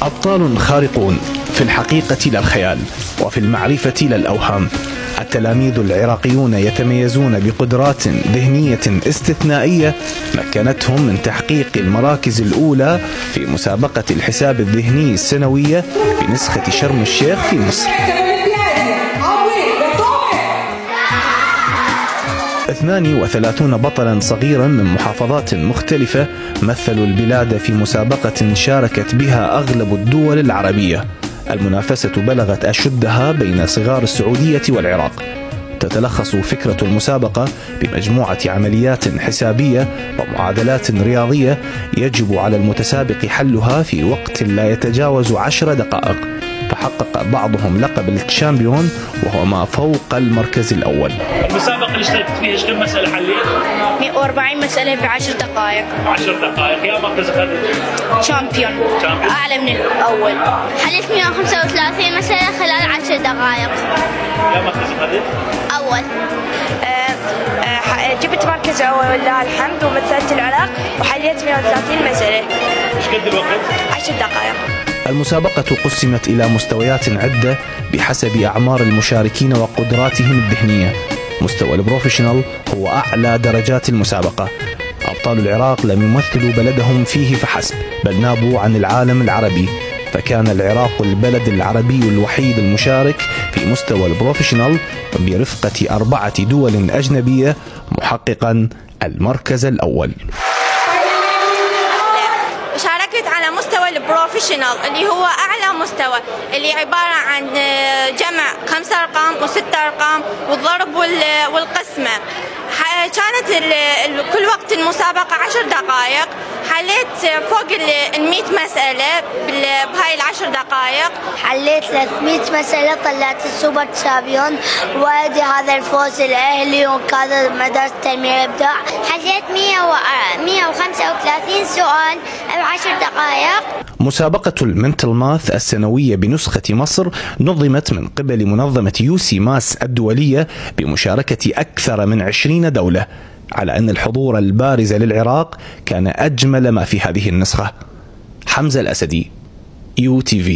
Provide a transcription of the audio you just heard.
أبطال خارقون في الحقيقة لا الخيال، وفي المعرفة لا الأوهام. التلاميذ العراقيون يتميزون بقدرات ذهنية استثنائية مكنتهم من تحقيق المراكز الأولى في مسابقة الحساب الذهني السنوية بنسخة شرم الشيخ في مصر. 32 بطلا صغيرا من محافظات مختلفة مثلوا البلاد في مسابقة شاركت بها أغلب الدول العربية. المنافسة بلغت أشدها بين صغار السعودية والعراق. تتلخص فكرة المسابقة بمجموعة عمليات حسابية ومعادلات رياضية يجب على المتسابق حلها في وقت لا يتجاوز 10 دقائق. فحقق بعضهم لقب الشامبيون وهو ما فوق المركز الأول. المسابقة اللي اشتركت فيها ايش كم مسألة حليت؟ 140 مسألة ب 10 دقائق. 10 دقائق، يا مركز أخذت؟ شامبيون، أعلى من الأول. حليت 135 مسألة خلال 10 دقائق. يا مركز أخذت؟ أول. جبت مركز أول ولله الحمد، ومثلت العراق وحليت 130 مسألة. ايش قد الوقت؟ 10 دقائق. المسابقة قسمت إلى مستويات عدة بحسب أعمار المشاركين وقدراتهم الذهنية. مستوى البروفيشنال هو أعلى درجات المسابقة. أبطال العراق لم يمثلوا بلدهم فيه فحسب، بل نابوا عن العالم العربي، فكان العراق البلد العربي الوحيد المشارك في مستوى البروفيشنال برفقة 4 دول أجنبية محققا المركز الأول. شاركت على مستوى البروفيشنال اللي هو أعلى مستوى، اللي عبارة عن جمع 5 أرقام و6 أرقام والضرب والقسمة. كانت كل وقت المسابقة 10 دقائق. حليت فوق 100 مسألة بهاي 10 دقائق. حليت 300 مسألة، طلعت السوبر تشامبيون، وادي هذا الفوز الأهلي وكذا مدرسة التنمية الإبداع. حليت 135 سؤال ب10 دقائق. مسابقة المنتل ماث السنوية بنسخة مصر نظمت من قبل منظمة يوسي ماس الدولية بمشاركة أكثر من 20 دولة، على أن الحضور البارز للعراق كان أجمل ما في هذه النسخة. حمزة الأسدي، UTV.